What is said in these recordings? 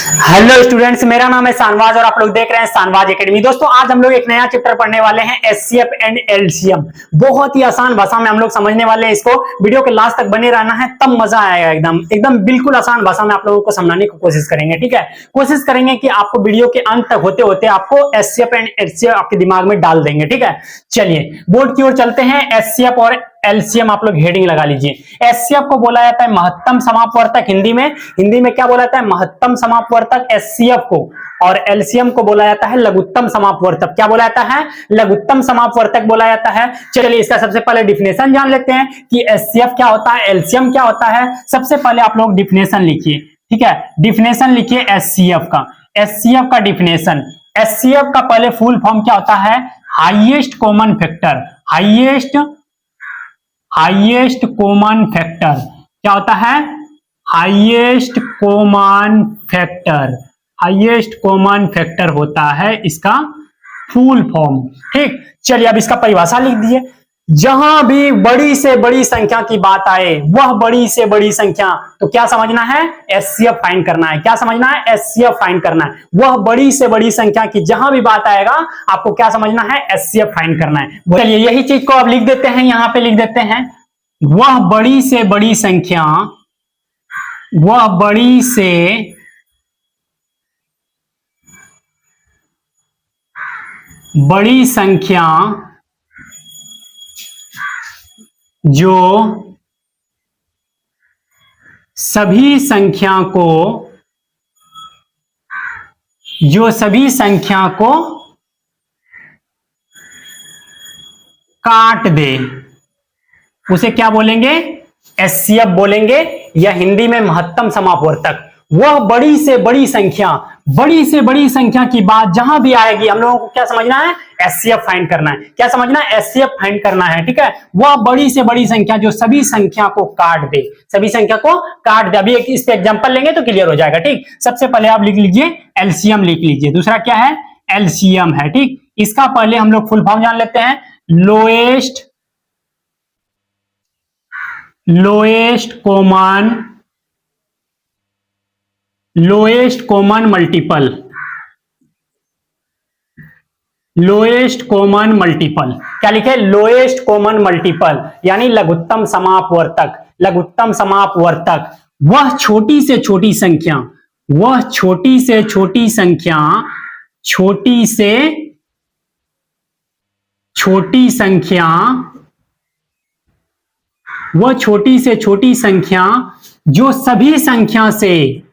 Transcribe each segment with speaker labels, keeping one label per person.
Speaker 1: Hello students, मेरा नाम है शानवाज और आप लोग देख रहे हैं शानवाज एकेडमी। दोस्तों, आज हम लोग एक नया चैप्टर पढ़ने वाले हैं, एचसीएफ एंड एलसीएम। बहुत ही आसान भाषा में हम लोग समझने वाले हैं इसको। वीडियो के लास्ट तक बने रहना है, तब मजा आएगा। एकदम एकदम बिल्कुल आसान भाषा में आप लोगों को समझाने की कोशिश करेंगे। ठीक है, कोशिश करेंगे कि आपको वीडियो के अंत तक होते होते आपको एचसीएफ एंड एलसीएम आपके दिमाग में डाल देंगे। ठीक है, चलिए बोर्ड की ओर चलते हैं। एचसीएफ और एलसीएम आप लोग हेडिंग लगा लीजिए। एचसीएफ को बोला जाता है महत्तम समापवर्तक। हिंदी में क्या बोला जाता है? महत्तम समापवर्तक एचसीएफ को। और एलसीएम को बोला जाता है लघुत्तम समापवर्तक। क्या बोला जाता है? लघुत्तम समापवर्तक बोला जाता है। चलिए इसका सबसे पहले डिफिनेशन जान लेते हैं कि एचसीएफ क्या होता है, एलसीएम क्या होता है। सबसे पहले आप लोग डिफिनेशन लिखिए। ठीक है, डिफिनेशन लिखिए एचसीएफ का। एचसीएफ का डिफिनेशन, एचसीएफ का पहले फुल फॉर्म क्या होता है? Highest common factor. Highest common factor क्या होता है? Highest common factor. Highest common factor होता है इसका फुल फॉर्म। ठीक, चलिए अब इसका परिभाषा लिख दिए। जहां भी बड़ी से बड़ी संख्या की बात आए, वह बड़ी से बड़ी संख्या, तो क्या समझना है? एचसीएफ फाइंड करना है। क्या समझना है? एचसीएफ फाइंड करना है। वह बड़ी से बड़ी संख्या की जहां भी बात आएगा आपको क्या समझना है? एचसीएफ फाइंड करना है। चलिए यही चीज को अब लिख देते हैं, यहां पे लिख देते हैं। वह बड़ी से बड़ी संख्या, वह बड़ी से बड़ी संख्या जो सभी संख्या को काट दे, उसे क्या बोलेंगे? एचसीएफ बोलेंगे, या हिंदी में महत्तम समापवर्तक। वह बड़ी से बड़ी संख्या की बात जहां भी आएगी हम लोगों को क्या समझना है? एचसीएफ फाइंड करना है। क्या समझना है? एचसीएफ फाइंड करना है। ठीक है, वह बड़ी से बड़ी संख्या जो सभी संख्या को काट दे, सभी संख्या को काट दे। अभी इस पे एग्जांपल लेंगे तो क्लियर हो जाएगा। ठीक, सबसे पहले आप लिख लीजिए एलसीएम लिख लीजिए। दूसरा क्या है? एलसीएम है। ठीक, इसका पहले हम लोग फुल फॉर्म जान लेते हैं। Lowest common multiple. Lowest common multiple क्या लिखे? लोएस्ट कॉमन मल्टीपल, यानी लघुत्तम समापवर्तक। लघुत्तम समापवर्तक वह छोटी से छोटी संख्या, वह छोटी से छोटी संख्या वह छोटी से छोटी संख्या जो सभी संख्या से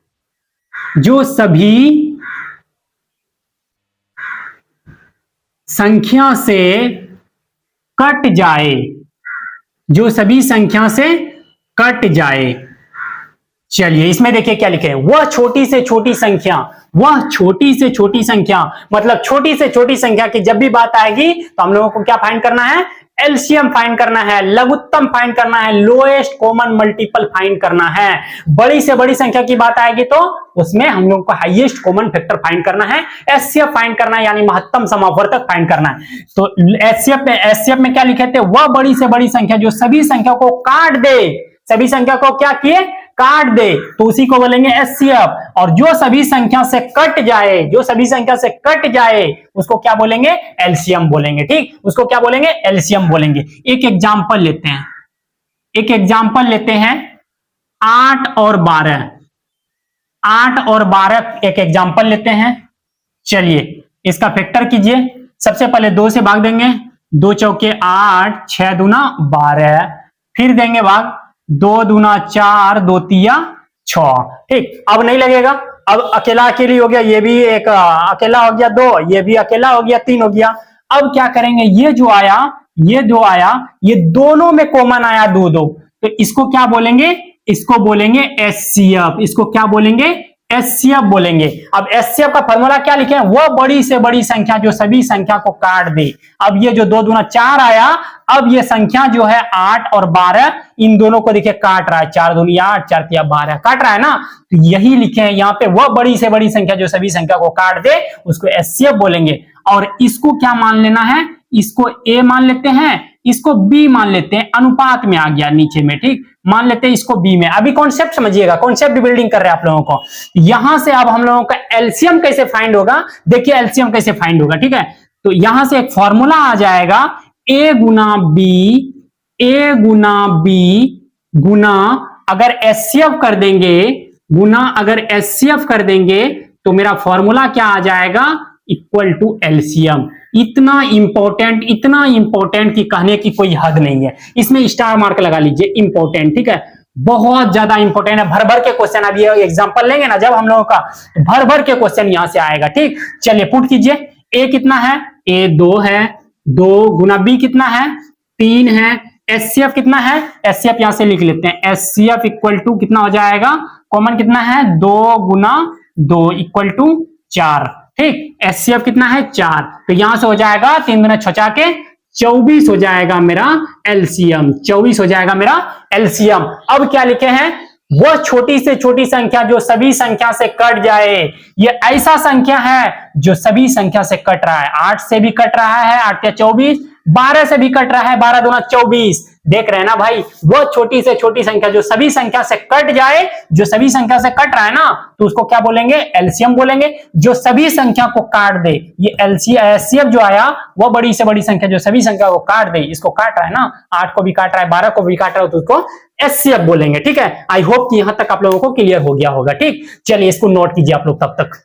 Speaker 1: कट जाए, जो सभी संख्या से कट जाए। चलिए इसमें देखिए क्या लिखे हैं। वह छोटी से छोटी संख्या, वह छोटी से छोटी संख्या मतलब छोटी से छोटी संख्या की जब भी बात आएगी तो हम लोगों को क्या फाइंड करना है? एलसीएम फाइंड करना है, लघुत्तम फाइंड करना है, लोएस्ट कॉमन मल्टीपल फाइंड करना है। बड़ी से बड़ी संख्या की बात आएगी तो उसमें हम लोगों को हाईएस्ट कॉमन फैक्टर फाइंड करना है, एचसीएफ फाइंड करना है, यानी महत्तम समापवर्तक फाइंड करना है। तो एचसीएफ में क्या लिखे थे? वह बड़ी से बड़ी संख्या जो सभी संख्या को काट दे, सभी संख्या को क्या किए? काट दे, तो उसी को बोलेंगे एचसीएफ। और जो सभी संख्या से कट जाए, जो सभी संख्या से कट जाए उसको क्या बोलेंगे? एलसीएम बोलेंगे। ठीक, उसको क्या बोलेंगे? एलसीएम बोलेंगे। एक एग्जांपल लेते हैं। 8 और 12, 8 और 12 एक एग्जांपल लेते हैं। चलिए इसका फैक्टर कीजिए। सबसे पहले 2 से भाग देंगे, 2 चौके 8, 6 दूना 12, फिर देंगे भाग, 2 दूना 4, 2 तिया 6। ठीक, अब नहीं लगेगा, अब अकेला अकेली हो गया, ये भी एक अकेला हो गया 2, ये भी अकेला हो गया 3 हो गया। अब क्या करेंगे? ये जो आया, ये दोनों में कॉमन आया 2 2, तो इसको क्या बोलेंगे? इसको बोलेंगे एचसीएफ। इसको क्या बोलेंगे? एचसीएफ बोलेंगे। अब एचसीएफ का फॉर्मूला क्या लिखे? वह बड़ी से बड़ी संख्या जो सभी संख्या को काट दे। अब ये जो 2 दूना 4 आया, अब ये संख्या जो है 8 और 12 इन दोनों को देखिए काट रहा है। 4 दूनी 8, 4 तिया 12 काट रहा है ना, तो यही लिखे हैं यहाँ पे। वह बड़ी से बड़ी संख्या जो सभी संख्या को काट दे उसको एचसीएफ बोलेंगे। और इसको क्या मान लेना है? इसको ए मान लेते हैं, इसको बी मान लेते हैं, अनुपात में आ गया नीचे में, ठीक, मान लेते हैं इसको बी में। अभी कॉन्सेप्ट समझिएगा, कॉन्सेप्ट बिल्डिंग कर रहे हैं आप लोगों को। यहां से अब हम लोगों का एलसीएम कैसे फाइंड होगा, देखिए एलसीएम कैसे फाइंड होगा, ठीक है। तो यहां से एक फॉर्मूला आ जाएगा, ए गुना बी गुना अगर एचसीएफ कर देंगे, अगर एचसीएफ कर देंगे तो मेरा फॉर्मूला क्या आ जाएगा, इक्वल टू एलसीएम। इतना इंपॉर्टेंट कि कहने की कोई हद नहीं है। इसमें स्टार मार्क लगा लीजिए, इंपॉर्टेंट, ठीक है, बहुत ज्यादा इंपॉर्टेंट है। भर भर के क्वेश्चन, अब ये एग्जांपल लेंगे ना जब हम लोगों का, भर भर के क्वेश्चन यहां से आएगा, ठीक। चलिए पुट कीजिए, ए कितना है, ए 2 है, 2 गुना बी कितना है, 3 है, एचसीएफ कितना है, एचसीएफ यहां से लिख लेते हैं, एचसीएफ इक्वल टू कितना हो जाएगा, कॉमन कितना है, 2 गुना 2 इक्वल टू 4, ठीक। एचसीएफ कितना है, 4, तो यहां से हो जाएगा 3 गुना 6 के 24 हो जाएगा मेरा एलसीएम, 24 हो जाएगा मेरा एलसीएम। अब क्या लिखे हैं, वो छोटी से छोटी संख्या जो सभी संख्या से कट जाए। ये ऐसा संख्या है जो सभी संख्या से कट रहा है, 8 से भी कट रहा है, 8 के 24, 12 से भी कट रहा है, 12 दूना 24, देख रहे हैं ना भाई। वो छोटी से छोटी संख्या जो सभी संख्या से कट जाए, जो सभी संख्या से कट रहा है ना, तो उसको क्या बोलेंगे, एलसीएम बोलेंगे। जो सभी संख्या को काट दे, ये एचसीएफ जो आया वो बड़ी से बड़ी संख्या जो सभी संख्या को काट दे, इसको काट रहा है ना, 8 को भी काट रहा है, 12 को भी काट रहा है, तो उसको एचसीएफ बोलेंगे, ठीक है। आई होप कि यहां तक आप लोगों को क्लियर हो गया होगा, ठीक। चलिए इसको नोट कीजिए आप लोग, तब तक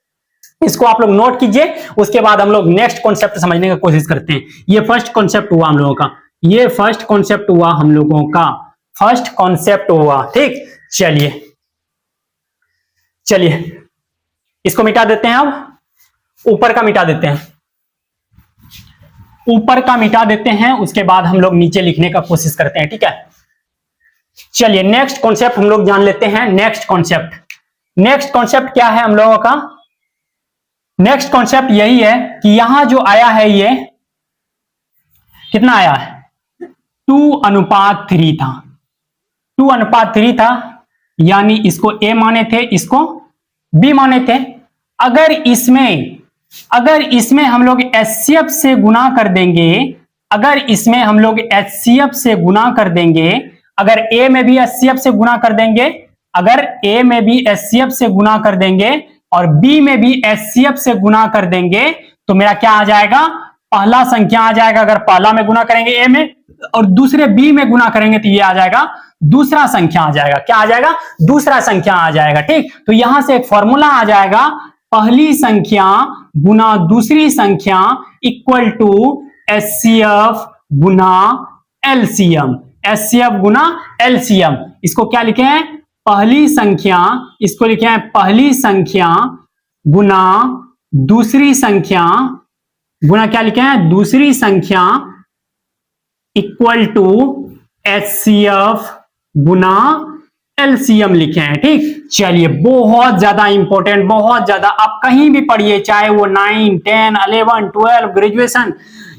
Speaker 1: इसको आप लोग नोट कीजिए, उसके बाद हम लोग नेक्स्ट कॉन्सेप्ट समझने की कोशिश करते हैं। ये फर्स्ट कॉन्सेप्ट हुआ हम लोगों का, ये फर्स्ट कॉन्सेप्ट हुआ हम लोगों का, फर्स्ट कॉन्सेप्ट हुआ, ठीक। चलिए इसको मिटा देते हैं, अब ऊपर का मिटा देते हैं, ऊपर का मिटा देते हैं, उसके बाद हम लोग नीचे लिखने का कोशिश करते हैं, ठीक है। चलिए नेक्स्ट कॉन्सेप्ट हम लोग जान लेते हैं। नेक्स्ट कॉन्सेप्ट क्या है हम लोगों का, नेक्स्ट कॉन्सेप्ट यही है कि यहां जो आया है, ये कितना आया है, 2:3 था, 2:3 था, यानी इसको ए माने थे, इसको बी माने थे। अगर इसमें हम लोग एचसीएफ से गुना कर देंगे, अगर इसमें हम लोग एचसीएफ से गुना कर देंगे, अगर ए में भी एचसीएफ से गुना कर देंगे, अगर ए में भी एचसीएफ से गुना कर देंगे और बी में भी एचसीएफ से गुना कर देंगे, तो मेरा क्या आ जाएगा, पहला संख्या आ जाएगा। अगर पहला में गुना करेंगे ए में और दूसरे बी में गुना करेंगे, तो ये आ जाएगा दूसरा संख्या आ जाएगा। क्या आ जाएगा, दूसरा संख्या आ जाएगा, ठीक। तो यहां से एक फॉर्मूला आ जाएगा, पहली संख्या गुना दूसरी संख्या इक्वल टू एचसीएफ गुना एलसीएम, एचसीएफ गुना एलसीएम। इसको क्या लिखे हैं, पहली संख्या, इसको लिखे हैं पहली संख्या गुना दूसरी संख्या, गुना क्या लिखे हैं, दूसरी संख्या इक्वल टू एचसीएफ गुना एलसीएम लिखे हैं, ठीक। चलिए बहुत ज्यादा इंपॉर्टेंट, बहुत ज्यादा, आप कहीं भी पढ़िए, चाहे वो 9, 10, 11, 12, ग्रेजुएशन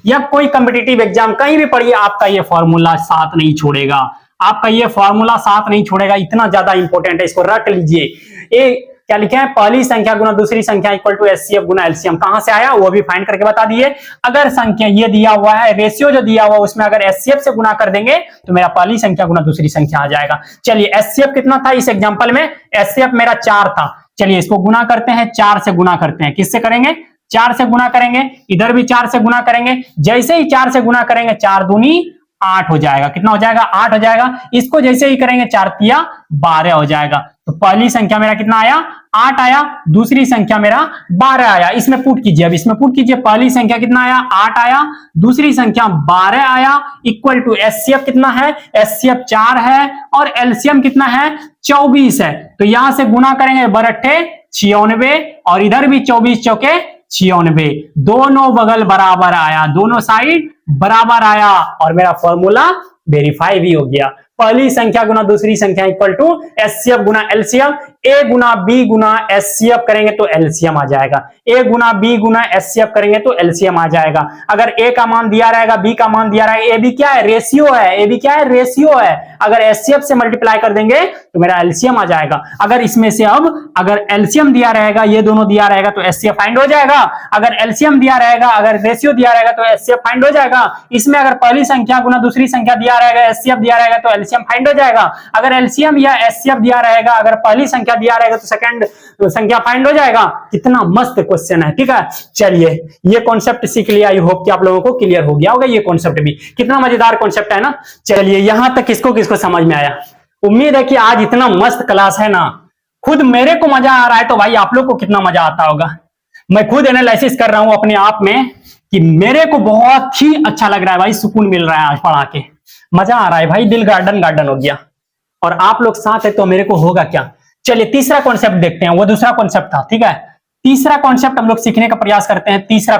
Speaker 1: या कोई कॉम्पिटिटिव एग्जाम, कहीं भी पढ़िए, आपका ये फॉर्मूला साथ नहीं छोड़ेगा, आपका ये फॉर्मूला साथ नहीं छोड़ेगा, इतना ज्यादा इंपॉर्टेंट है, इसको रट लीजिए। ये क्या लिखे हैं, पहली संख्या गुना दूसरी संख्या इक्वल टू एचसीएफ गुना एलसीएम। कहां से आया वो भी फाइंड करके बता दिए। अगर संख्या ये दिया हुआ है, रेशियो जो दिया हुआ है, उसमें अगर एचसीएफ से गुना कर देंगे तो मेरा पहली संख्या गुना दूसरी संख्या आ जाएगा। चलिए एचसीएफ कितना था इस एग्जांपल में, एचसीएफ मेरा 4 था। चलिए इसको गुना करते हैं, 4 से गुना करते हैं, किससे करेंगे, 4 से गुना करेंगे, इधर भी 4 से गुना करेंगे। जैसे ही 4 से गुना करेंगे, 4 दूनी 8 हो जाएगा, कितना हो जाएगा, 8 हो जाएगा। इसको जैसे ही करेंगे 4 तिया 12 हो जाएगा। तो पहली संख्या मेरा कितना आया, 8 आया, दूसरी संख्या मेरा 12 आया। इसमें पुट कीजिए, अब इसमें पुट कीजिए, पहली संख्या कितना आया, 8 आया, दूसरी संख्या 12 आया, इक्वल टू एचसीएफ कितना है, एचसीएफ 4 है और एलसीएम कितना है, 24 है। तो यहां से गुना करेंगे, बरट्ठे 96 और इधर भी 24 चौके 96, दोनों बगल बराबर आया, दोनों साइड बराबर आया और मेरा फॉर्मूला वेरीफाई भी हो गया। पहली संख्या गुना दूसरी संख्या इक्वल टू एचसीएफ गुना एलसीएम। ए गुना बी गुना एचसीएफ करेंगे तो एलसीएम आ जाएगा, ए गुना बी गुना एचसीएफ करेंगे तो एलसीएम आ जाएगा। अगर ए का मान दिया रहेगा, बी का मान दिया रहेगा, ए बी क्या है, रेशियो है, ए बी क्या है, रेशियो है, अगर एचसीएफ से मल्टीप्लाई कर देंगे तो मेरा एलसीएम आ जाएगा। अगर इसमें से अब अगर एलसीएम दिया रहेगा, ये दोनों दिया रहेगा तो एचसीएफ फाइंड हो जाएगा, अगर एलसीएम दिया रहेगा, अगर रेशियो दिया रहेगा तो एचसीएफ फाइंड हो जाएगा। इसमें अगर पहली संख्या गुना दूसरी संख्या दिया रहेगा, एचसीएफ दिया रहेगा तो एलसीएम फाइंड हो जाएगा। अगर एलसीएम या एचसीएफ दिया रहेगा, अगर पहली संख्या दिया रहेगा तो सेकंड संख्या फाइंड हो जाएगा। कितना मस्त क्वेश्चन है, ठीक है। चलिए ये कॉन्सेप्ट सीख लिया, आई होप कि आप लोगों को क्लियर हो गया होगा ये कॉन्सेप्ट भी। कितना मजेदार कॉन्सेप्ट है ना। चलिए यहां तक किसको किसको समझ में आया। उम्मीद है कि आज इतना मस्त क्लास है ना, खुद मेरे को मजा आ रहा है तो भाई आप लोग को कितना मजा आता होगा। मैं खुद एनालिसिस कर रहा हूं अपने आप में कि मेरे को बहुत ही अच्छा लग रहा है भाई, सुकून मिल रहा है आज पढ़ा के, मजा आ रहा है भाई, दिल गार्डन गार्डन हो गया। और आप लोग साथ है तो मेरे को होगा क्या। चलिए तीसरा कॉन्सेप्ट देखते हैं, वो दूसरा कॉन्सेप्ट था, ठीक है। तीसरा कॉन्सेप्ट हम लोग सीखने का प्रयास करते हैं। तीसरा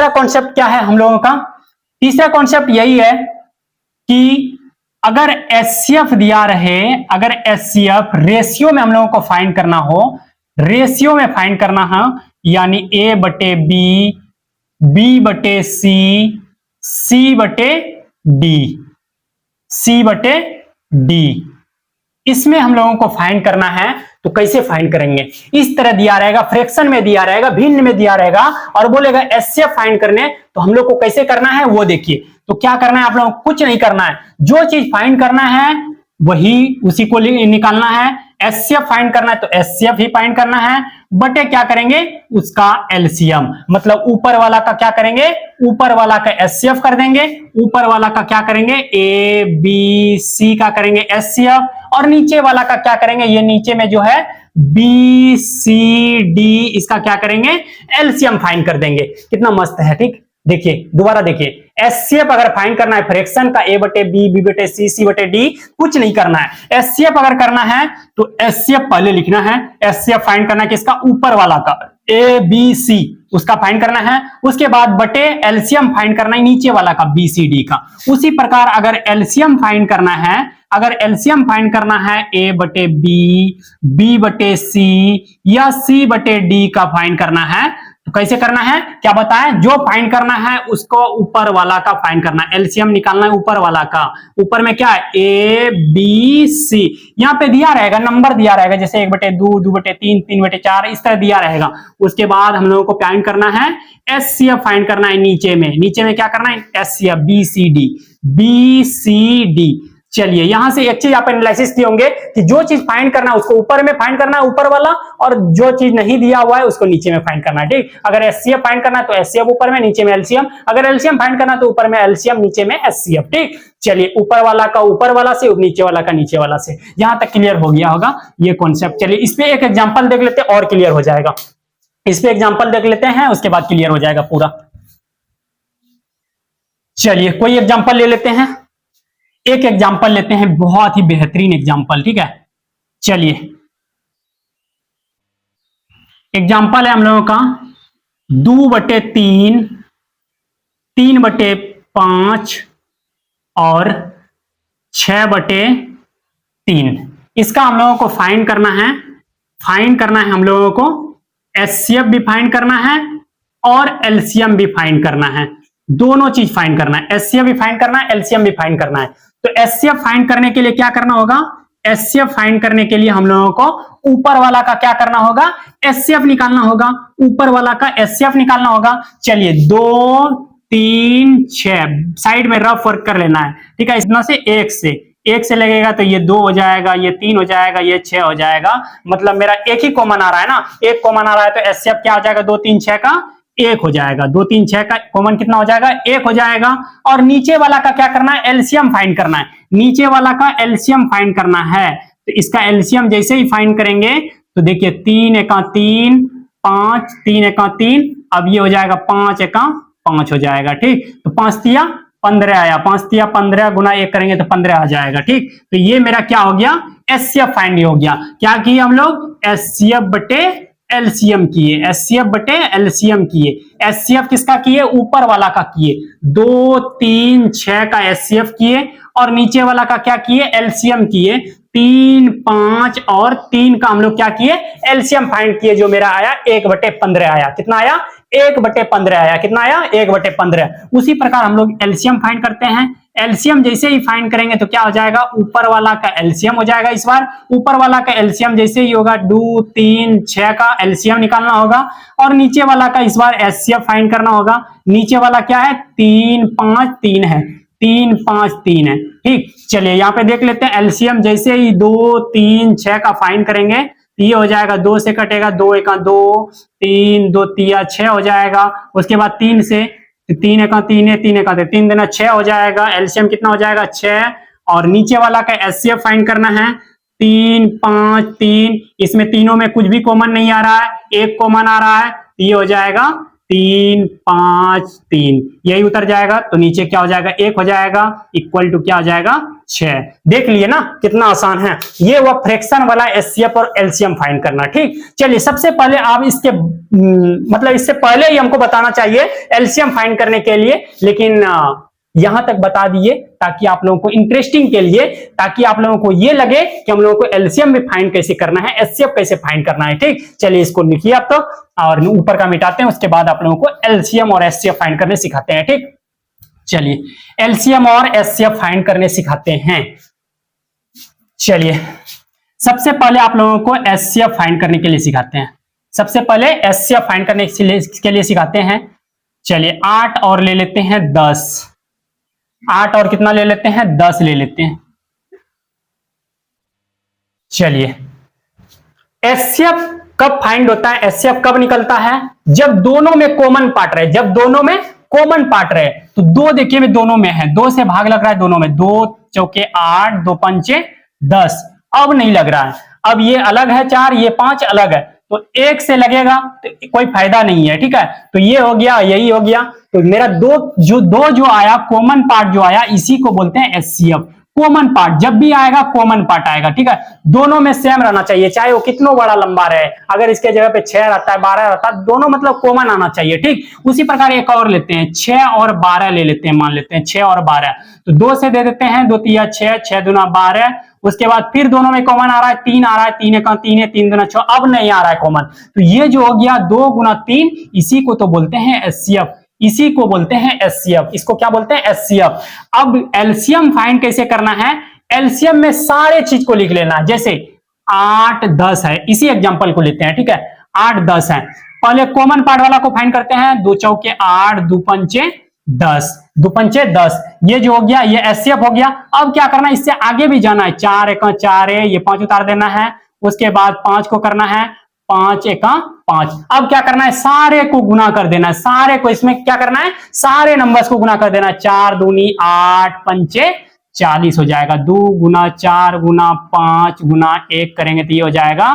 Speaker 1: कॉन्सेप्ट क्या है हम लोगों का। तीसरा कॉन्सेप्ट यही है कि अगर एचसीएफ दिया रहे, अगर एचसीएफ रेशियो में हम लोगों को फाइंड करना हो, रेशियो में फाइंड करना है, यानी ए बटे बी, बी बटे सी, सी बटे डी, सी बटे डी, इसमें हम लोगों को फाइंड करना है तो कैसे फाइंड करेंगे। इस तरह दिया रहेगा, फ्रैक्शन में दिया रहेगा, भिन्न में दिया रहेगा और बोलेगा एचसीएफ फाइंड करने, तो हम लोग को कैसे करना है वो देखिए। तो क्या करना है आप लोगों को, कुछ नहीं करना है, जो चीज फाइंड करना है वही उसी को निकालना है। एचसीएफ फाइंड करना है तो एचसीएफ ही फाइंड करना है, बटे क्या करेंगे उसका एलसीएम, मतलब ऊपर वाला का क्या करेंगे, ऊपर वाला का एचसीएफ कर देंगे, ऊपर वाला का क्या करेंगे ए बी सी का करेंगे एचसीएफ, और नीचे वाला का क्या करेंगे, ये नीचे में जो है बी सी डी, इसका क्या करेंगे एलसीएम फाइंड कर देंगे। कितना मस्त है, ठीक। देखिए दोबारा देखिए, एचसीएफ अगर फाइंड करना है फ्रैक्शन का, ए बटे बी, बी बटे सी, सी बटे डी, कुछ नहीं करना है। एचसीएफ अगर करना है तो एचसीएफ पहले लिखना है, एचसीएफ फाइंड करना है किसका, ऊपर वाला का, ए बी सी, उसका फाइंड करना है। उसके बाद बटे एलसीएम फाइंड करना है नीचे वाला का, बी सी डी का। उसी प्रकार अगर एलसीएम फाइंड करना है, अगर एलसीएम फाइंड करना है ए बटे बी, बी बटे सी या सी बटे डी का फाइंड करना है, तो कैसे करना है क्या बताएं, जो फाइंड करना है उसको ऊपर वाला का फाइंड करना है, एलसीएम निकालना है ऊपर वाला का। ऊपर में क्या है ए बी सी, यहाँ पे दिया रहेगा, नंबर दिया रहेगा, जैसे 1 बटे 2, 2 बटे 3, 3 बटे 4, इस तरह दिया रहेगा। उसके बाद हम लोगों को फाइंड करना है एचसीएफ फाइंड करना है नीचे में, नीचे में क्या करना है HCF, B C D, B C D. चलिए यहां से एक चीज आप एनालिसिस किए होंगे कि जो चीज फाइंड करना है उसको ऊपर में फाइंड करना है, ऊपर वाला, और जो चीज नहीं दिया हुआ है उसको नीचे में फाइंड करना है, ठीक। अगर एचसीएफ फाइंड करना है तो एचसीएफ ऊपर में, नीचे में एलसीएम, अगर एलसीएम फाइंड करना है तो ऊपर में एलसीएम, नीचे में एचसीएफ, ठीक। चलिए ऊपर वाला का ऊपर वाला से, नीचे वाला का नीचे वाला से। यहां तक क्लियर हो गया होगा ये कॉन्सेप्ट। चलिए इस पे एक एग्जांपल देख लेते हैं और क्लियर हो जाएगा। इस पे एग्जांपल देख लेते हैं, उसके बाद क्लियर हो जाएगा पूरा। चलिए कोई एग्जांपल ले लेते हैं, एक एग्जाम्पल लेते हैं, बहुत ही बेहतरीन एग्जाम्पल, ठीक है। चलिए एग्जाम्पल है हम लोगों का 2 बटे 3, 3 बटे 5 और 6 बटे 3। इसका हम लोगों को फाइंड करना है, फाइंड करना है हम लोगों को, एचसीएफ भी फाइंड करना है और एलसीएम भी फाइंड करना है, दोनों चीज फाइंड करना है, एचसीएफ भी फाइंड करना है, एलसीएम भी फाइंड करना है। तो एचसीएफ फाइंड करने के लिए क्या करना होगा, एचसीएफ फाइंड करने के लिए हम लोगों को ऊपर वाला का क्या करना होगा, एचसीएफ निकालना होगा, ऊपर वाला का एचसीएफ निकालना होगा। चलिए 2 3 6 साइड में रफ वर्क कर लेना है, ठीक है। इसमें से एक से लगेगा तो ये 2 हो जाएगा, ये 3 हो जाएगा, ये 6 हो जाएगा, मतलब मेरा एक ही कॉमन आ रहा है ना, एक कॉमन आ रहा है तो एचसीएफ क्या हो जाएगा, 2 3 6 का 1 हो जाएगा, 2 3 6 का कॉमन कितना हो जाएगा 1 हो जाएगा। और नीचे वाला का क्या करना है, एलसीएम फाइंड करना है, नीचे वाला का एलसीएम फाइंड करना है। तो इसका एलसीएम जैसे ही फाइंड करेंगे तो देखिए 3 एका 3, 5, 3 एका 3, अब ये हो जाएगा 5 एका 5 हो जाएगा, ठीक। तो 5 तिया 15 आया, 5 तिया 15 गुना 1 करेंगे तो 15 आ जाएगा, ठीक। तो ये मेरा क्या हो गया, एचसीएफ फाइंड हो गया। क्या किए हम लोग, एचसीएफ बटे एलसीएम किए, एचसीएफ बटे एलसीएम किए। एचसीएफ किसका किए, ऊपर वाला का किए, 2 3 6 का एचसीएफ किए और नीचे वाला का क्या किए, एलसीएम किए। 3, 5 और 3 का हम लोग क्या किए, एलसीएम फाइंड किए, जो मेरा आया 1/15 आया। कितना आया, 1/15 आया। कितना आया, 1/15। उसी प्रकार हम लोग एलसीएम फाइंड करते हैं। एलसीएम जैसे ही फाइंड करेंगे तो क्या हो जाएगा, ऊपर वाला का एलसीएम हो जाएगा। इस बार ऊपर वाला का एलसीएम जैसे ही होगा 2, 3, 6 का एलसीएम निकालना होगा, और नीचे वाला का इस बार एचसीएफ फाइंड करना होगा। नीचे वाला क्या है, 3, 5, 3 है, 3, 5, 3 है। ठीक, चलिए यहाँ पे देख लेते हैं एलसीएम। जैसे ही 2, 3, 6 का फाइंड करेंगे तो ये हो जाएगा, 2 से कटेगा, 2 एका 2, 3, 2 तिया 6 हो जाएगा। उसके बाद 3 से 3 एका 3 है, 3 एका 3 देना 6 हो जाएगा। एलसीएम कितना हो जाएगा, 6। और नीचे वाला का एचसीएफ फाइंड करना है, 3, 5, 3। इसमें तीनों में कुछ भी कॉमन नहीं आ रहा है, एक कॉमन आ रहा है, ये हो जाएगा 3, 5, 3, यही उतर जाएगा। तो नीचे क्या हो जाएगा, 1 हो जाएगा, इक्वल टू क्या हो जाएगा, 6। देख लिए ना कितना आसान है। ये हुआ फ्रैक्शन वाला एचसीएफ और एलसीएम फाइंड करना। ठीक, चलिए सबसे पहले आप इसके मतलब इससे पहले ही हमको बताना चाहिए एलसीएम फाइंड करने के लिए, लेकिन यहां तक बता दिए ताकि आप लोगों को इंटरेस्टिंग के लिए, ताकि आप लोगों को ये लगे कि हम लोगों को एलसीएम भी फाइंड कैसे करना है, एचसीएफ कैसे फाइंड करना है। ठीक, चलिए इसको लिखिए आप तो, और ऊपर का मिटाते हैं, उसके बाद आप लोगों को एलसीएम और एचसीएफ फाइंड करने सिखाते हैं। ठीक, चलिए एलसीएम और एचसीएफ फाइंड करने सिखाते हैं। चलिए सबसे पहले आप लोगों को एचसीएफ फाइंड करने के लिए सिखाते हैं। सबसे पहले एचसीएफ फाइंड करने के लिए सिखाते हैं। चलिए 8 और ले लेते हैं 10, 8 और कितना ले लेते हैं, 10 ले लेते हैं। चलिए एचसीएफ कब फाइंड होता है, एचसीएफ कब निकलता है, जब दोनों में कॉमन पार्ट रहे। जब दोनों में कॉमन पार्ट रहे तो 2 देखिए में दोनों में है, 2 से भाग लग रहा है दोनों में, 2 चौके 8, 2 पंचे 10। अब नहीं लग रहा है, अब ये अलग है 4, ये 5 अलग है, तो 1 से लगेगा तो कोई फायदा नहीं है। ठीक है, तो ये हो गया, यही हो गया। तो मेरा दो जो आया कॉमन पार्ट जो आया, इसी को बोलते हैं एचसीएफ। कॉमन पार्ट जब भी आएगा कॉमन पार्ट आएगा। ठीक है, दोनों में सेम रहना चाहिए, चाहे वो कितना बड़ा लंबा रहे। अगर इसके जगह पे 6 रहता है, 12 रहता है, दोनों मतलब कॉमन आना चाहिए। ठीक, उसी प्रकार एक और लेते हैं, 6 और 12 ले लेते हैं। मान लेते हैं 6 और 12, तो 2 से दे देते हैं, 2 तिया 6, 6 दूना 12। उसके बाद फिर दोनों में कॉमन आ रहा है, 3 आ रहा है, 3 एका 3 है, 3 दूना 6। अब नहीं आ रहा है कॉमन, तो ये जो हो गया 2 गुना 3, इसी को तो बोलते हैं एचसीएफ, इसी को बोलते हैं एचसीएफ। इसको क्या बोलते हैं, एचसीएफ। अब एलसीएम फाइंड कैसे करना है, एलसीएम में सारे चीज को लिख लेना। जैसे 8, 10 है, इसी एग्जांपल को लेते हैं। ठीक है, 8, 10 है, पहले कॉमन पार्ट वाला को फाइंड करते हैं। 2 चौके 8, 2 पंचे 10, 2 पंचे 10, ये जो हो गया ये एचसीएफ हो गया। अब क्या करना है, इससे आगे भी जाना है, 4 एका 4 है, ये 5 उतार देना है। उसके बाद 5 को करना है, 5 एका 5। अब क्या करना है, सारे को गुना कर देना है, सारे को, इसमें क्या करना है, सारे नंबर्स को गुना कर देना है। 4 दूनी 8 पंचे 40 हो जाएगा। 2 गुना 4 गुना 5 गुना 1 करेंगे तो ये हो जाएगा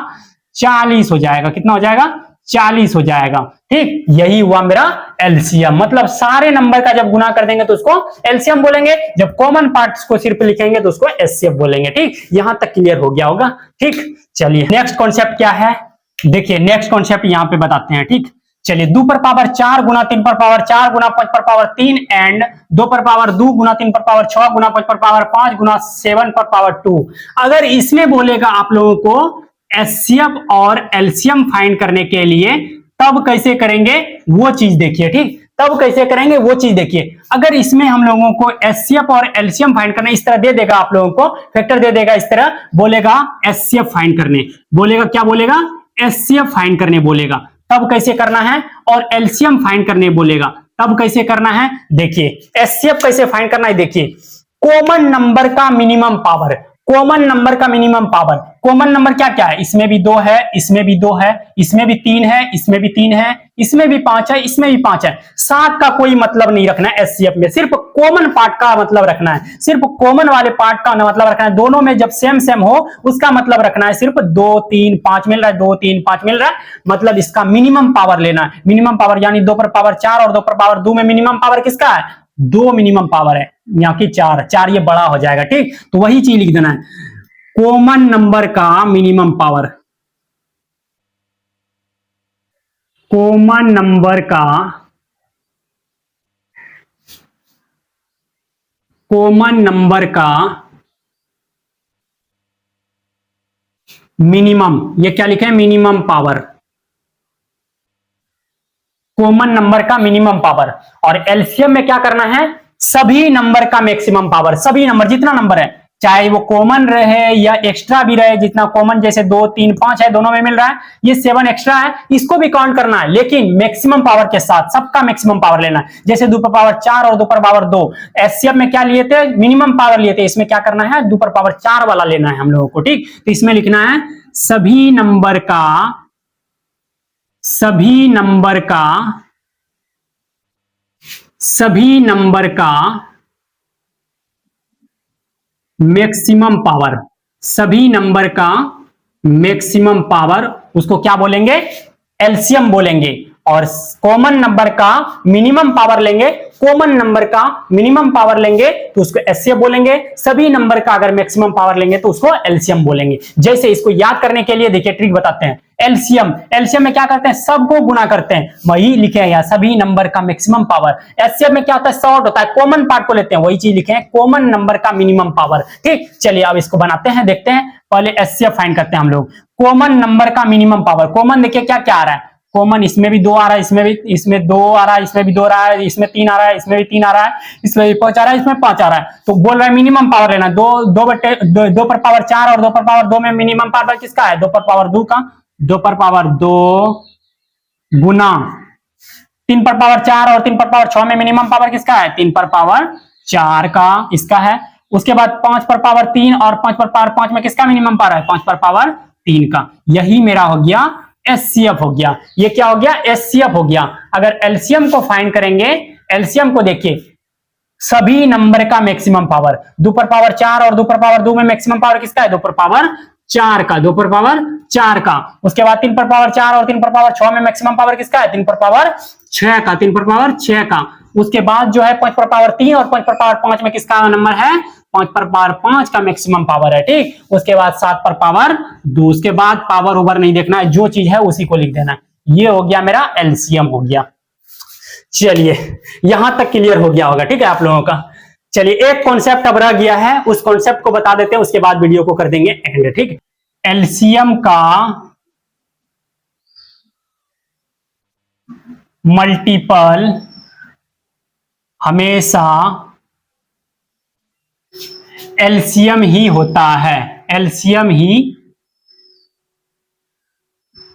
Speaker 1: 40 हो जाएगा। कितना हो जाएगा, 40 हो जाएगा। ठीक, यही हुआ मेरा एलसीएम। मतलब सारे नंबर का जब गुना कर देंगे तो उसको एलसीएम बोलेंगे, जब कॉमन पार्ट्स को सिर्फ लिखेंगे तो उसको एचसीएफ बोलेंगे। ठीक, यहां तक क्लियर हो गया होगा। ठीक, चलिए नेक्स्ट कॉन्सेप्ट क्या है, देखिए नेक्स्ट कॉन्सेप्ट यहां पे बताते हैं। ठीक, चलिए 2 पर पावर 4 गुना 3 पर पावर 4 गुना 5 पर पावर 3 एंड 2 पर पावर 2 गुना 3 पर पावर 6 गुना 5 पर पावर 5 गुना 7 पर पावर 2। अगर इसमें बोलेगा आप लोगों को एचसीएफ और एलसीएम फाइंड करने के लिए, तब कैसे करेंगे वो चीज देखिए। ठीक, तब कैसे करेंगे वो चीज देखिए। अगर इसमें हम लोगों को एचसीएफ और एलसीएम फाइंड करना, इस तरह दे देगा आप लोगों को, फैक्टर दे देगा, इस तरह बोलेगा एचसीएफ फाइंड करने, बोलेगा क्या बोलेगा, एचसीएफ फाइंड करने बोलेगा, तब कैसे करना है, और एलसीएम फाइंड करने बोलेगा, तब कैसे करना है। देखिए एचसीएफ कैसे फाइंड करना है, देखिए कॉमन नंबर का मिनिमम पावर, कॉमन नंबर का मिनिमम पावर। कॉमन नंबर क्या क्या है, इसमें भी 2 है, इसमें भी 2 है, इसमें भी 3 है, इसमें भी 3 है, इसमें भी 5 है, इसमें भी 5 है। 7 का कोई मतलब नहीं रखना है एचसीएफ में, सिर्फ कॉमन पार्ट का मतलब रखना है, सिर्फ कॉमन वाले पार्ट का मतलब रखना है। दोनों में जब सेम सेम हो उसका मतलब रखना है, सिर्फ 2, 3, 5 मिल रहा है, 2, 3, 5 मिल रहा है, मतलब इसका मिनिमम पावर लेना है। मिनिमम पावर यानी 2 पर पावर 4 और 2 पर पावर 2 में मिनिमम पावर किसका है, 2 मिनिमम पावर है, यहाँ की 4, 4 ये बड़ा हो जाएगा। ठीक, तो वही चीज लिख देना है, कॉमन नंबर का मिनिमम पावर, कॉमन नंबर का, कॉमन नंबर का मिनिमम, ये क्या लिखे हैं, मिनिमम पावर, कॉमन नंबर का मिनिमम पावर। और एलसीएम में क्या करना है, सभी नंबर का मैक्सिमम पावर, सभी नंबर जितना नंबर है, चाहे वो कॉमन रहे या एक्स्ट्रा भी रहे, जितना कॉमन जैसे 2 3 5 है दोनों में मिल रहा है, ये 7 एक्स्ट्रा है, इसको भी काउंट करना है, लेकिन मैक्सिमम पावर के साथ, सबका मैक्सिमम पावर लेना है। जैसे 2 पर पावर 4 और 2 पर पावर 2, एचसीएफ में क्या लिए थे, मिनिमम पावर लिए थे, इसमें क्या करना है, 2 पर पावर 4 वाला लेना है हम लोगों को, ठीक। तो इसमें लिखना है सभी नंबर का, सभी नंबर का, सभी नंबर का मैक्सिमम पावर, सभी नंबर का मैक्सिमम पावर, उसको क्या बोलेंगे, एलसीएम बोलेंगे। और कॉमन नंबर का मिनिमम पावर लेंगे, कॉमन नंबर का मिनिमम पावर लेंगे तो उसको एचसीएफ बोलेंगे, सभी नंबर का अगर मैक्सिमम पावर लेंगे तो उसको एलसीएम बोलेंगे। जैसे इसको याद करने के लिए देखिए ट्रिक बताते हैं। एलसीएम, एलसीएम में क्या करते हैं, सबको गुना करते हैं, वही लिखे हैं यहाँ, सभी नंबर का मैक्सिमम पावर। एचसीएफ में क्या होता है, शॉर्ट होता है, कॉमन पार्ट को लेते हैं, वही चीज लिखे हैं, कॉमन नंबर का मिनिमम पावर, ठीक। चलिए अब इसको बनाते हैं, देखते हैं, पहले एचसीएफ फाइंड करते हैं हम लोग। कॉमन नंबर का मिनिमम पावर, कॉमन देखिए क्या क्या आ रहा है, कॉमन इसमें भी 2 आ रहा है, इसमें भी, इसमें 2 आ रहा है, इसमें भी 2 आ रहा है, इसमें 3 आ रहा है, इसमें भी 3 आ रहा है, इसमें भी 5 आ रहा है, इसमें 5 आ रहा है। तो बोल रहा है मिनिमम पावर लेना, 2 पर पावर 4 और 2 पर पावर 2 में मिनिमम पावर किसका है, 2 पर पावर 2 का, 2 पर पावर 2 गुना 3 पर पावर 4 और 3 पर पावर 6 में मिनिमम पावर किसका है, 3 पर पावर 4 का, इसका है। उसके बाद 5 पर पावर 3 और 5 पर पावर 5 में किसका मिनिमम पावर है, 5 पर पावर 3 का। यही मेरा हो गया एचसीएफ हो गया, ये क्या हो गया, एचसीएफ हो गया। अगर एलसीएम को फाइंड करेंगे, एलसीएम को देखिए, सभी नंबर का मैक्सिमम पावर, 2 पर पावर 4 और 2 पर पावर 2 में मैक्सिमम पावर किसका है, 2 पर पावर 4 का, 2 पर पावर 4 का। उसके बाद 3 पर पावर 4 और 3 पर पावर 6 में मैक्सिमम पावर किसका है, 3 पर पावर 6 का, 3 पर पावर 6 का। उसके बाद जो है 5 पर पावर 3 और 5 पर पावर 5 में किसका नंबर है, 5 पर पावर 5 का मैक्सिमम पावर है, ठीक। उसके बाद 7 पर पावर 2, उसके बाद पावर ओवर नहीं देखना है, जो चीज है उसी को लिख देना है। ये हो गया मेरा एलसीएम हो गया। चलिए यहां तक क्लियर हो गया होगा, ठीक है आप लोगों का। चलिए एक कॉन्सेप्ट अब रह गया है, उस कॉन्सेप्ट को बता देते हैं, उसके बाद वीडियो को कर देंगे एंड, ठीक। एलसीएम का मल्टीपल हमेशा एलसीएम ही होता है, एलसीएम ही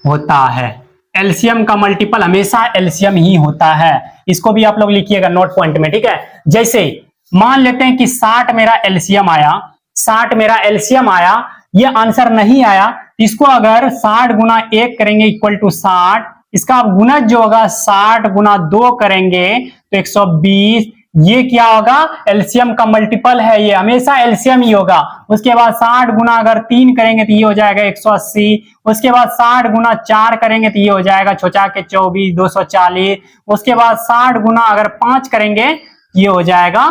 Speaker 1: होता है, एलसीएम का मल्टीपल हमेशा एलसीएम ही होता है। इसको भी आप लोग लिखिएगा नोट पॉइंट में, ठीक है। जैसे मान लेते हैं कि 60 मेरा एलसीएम आया, 60 मेरा एलसीएम आया, ये आंसर नहीं आया, इसको अगर 60 गुना 1 करेंगे इक्वल टू 60, इसका गुणज जो होगा 60 गुना 2 करेंगे तो 120, ये क्या होगा, एलसीएम का मल्टीपल है, ये हमेशा एलसीएम ही होगा। उसके बाद 60 गुना अगर 3 करेंगे तो ये हो जाएगा 180, उसके बाद 60 गुना 4 करेंगे तो ये हो जाएगा 4 के 24 240, उसके बाद 60 गुना अगर 5 करेंगे ये हो जाएगा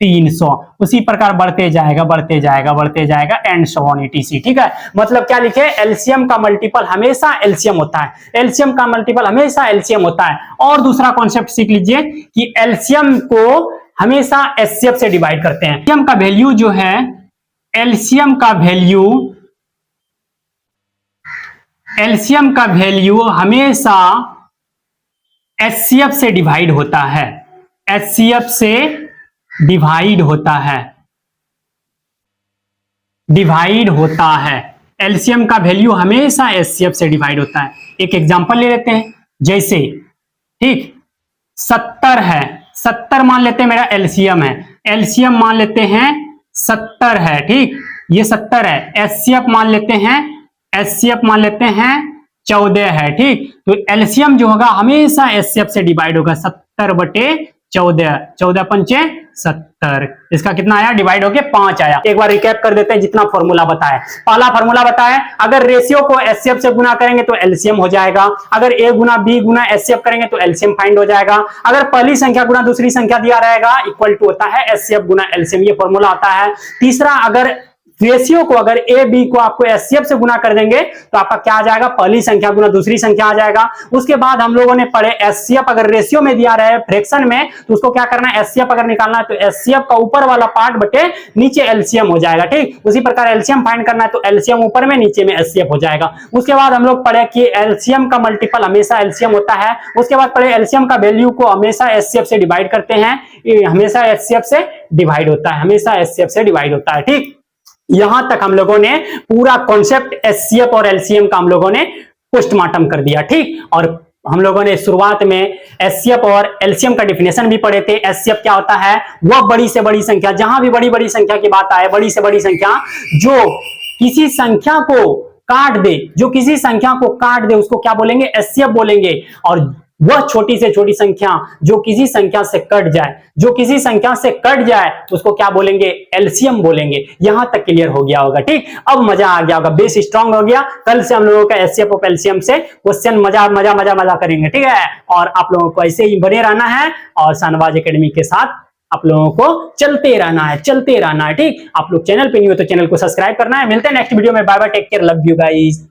Speaker 1: 300। उसी प्रकार बढ़ते जाएगा बढ़ते जाएगा बढ़ते जाएगा एंड सो ऑन ईटीसी, ठीक है। मतलब क्या लिखे, एलसीएम का मल्टीपल हमेशा एलसीएम होता है, एलसीएम का मल्टीपल हमेशा एलसीएम होता है। और दूसरा कॉन्सेप्ट सीख लीजिए कि एलसीएम को हमेशा एचसीएफ से डिवाइड करते हैं। एलसीएम का वैल्यू जो है, एलसीएम का वैल्यू, एलसीएम का वैल्यू हमेशा एचसीएफ से डिवाइड होता है, एचसीएफ से डिवाइड होता है, डिवाइड होता है। एलसीएम का वैल्यू हमेशा एचसीएफ से डिवाइड होता है। एक एग्जांपल ले लेते हैं, जैसे ठीक 70 है, 70 मान लेते हैं मेरा एलसीएम है, एलसीएम मान लेते हैं 70 है, ठीक, ये 70 है। एचसीएफ मान लेते हैं, एचसीएफ मान लेते हैं 14 है, ठीक। तो एलसीएम जो होगा हमेशा एचसीएफ से डिवाइड होगा, 70/14, 14 पंचे 70, इसका कितना आया, डिवाइड होके 5 आया। एक बार रिकैप कर देते हैं जितना फॉर्मूला बताया। पहला फॉर्मूला बताया, अगर रेशियो को एचसीएफ से गुना करेंगे तो एलसीएम हो जाएगा, अगर ए गुना बी गुना एचसीएफ करेंगे तो एलसीएम फाइंड हो जाएगा, अगर पहली संख्या गुना दूसरी संख्या दिया रहेगा इक्वल टू होता है एचसीएफ गुना एलसीएम, ये फॉर्मूला आता है। तीसरा, अगर रेशियो को अगर ए बी को आपको एचसीएफ से गुना कर देंगे तो आपका क्या आ जाएगा, पहली संख्या गुना दूसरी संख्या आ जाएगा। उसके बाद हम लोगों ने पढ़े एचसीएफ अगर रेशियो में दिया रहे फ्रैक्शन में तो उसको क्या करना है, एचसीएफ अगर निकालना है तो एचसीएफ का ऊपर वाला पार्ट बटे नीचे एलसीएम हो जाएगा। ठीक, उसी प्रकार एलसीएम फाइंड करना है तो एलसीएम ऊपर में नीचे में एचसीएफ हो जाएगा। उसके बाद हम लोग पढ़े कि एलसीएम का मल्टीपल हमेशा एलसीएम होता है। उसके बाद पढ़े एलसीएम का वैल्यू को हमेशा एचसीएफ से डिवाइड करते हैं, हमेशा एचसीएफ से डिवाइड होता है, हमेशा एचसीएफ से डिवाइड होता है। ठीक, यहां तक हम लोगों ने पूरा कॉन्सेप्ट एचसीएफ और एलसीएम का हम लोगों ने पोस्टमार्टम कर दिया। ठीक, और हम लोगों ने शुरुआत में एचसीएफ और एलसीएम का डिफिनेशन भी पढ़े थे। एचसीएफ क्या होता है, वह बड़ी से बड़ी संख्या, जहां भी बड़ी बड़ी संख्या की बात आए, बड़ी से बड़ी संख्या जो किसी संख्या को काट दे, जो किसी संख्या को काट दे उसको क्या बोलेंगे, एचसीएफ बोलेंगे। और वह छोटी से छोटी संख्या जो किसी संख्या से कट जाए, जो किसी संख्या से कट जाए उसको क्या बोलेंगे, एलसीएम बोलेंगे। यहां तक क्लियर हो गया होगा। ठीक, अब मजा आ गया होगा, बेस स्ट्रांग हो गया। कल से हम लोगों का एचसीएफ और एलसीएम से क्वेश्चन मजा मजा मजा मजा करेंगे। ठीक है, और आप लोगों को ऐसे ही बने रहना है और शाहनवाज एकेडमी के साथ आप लोगों को चलते रहना है, चलते रहना है। ठीक, आप लोग चैनल पे नहीं हो तो चैनल को सब्सक्राइब करना है। मिलते हैं नेक्स्ट वीडियो में, bye bye, take care, love you guys.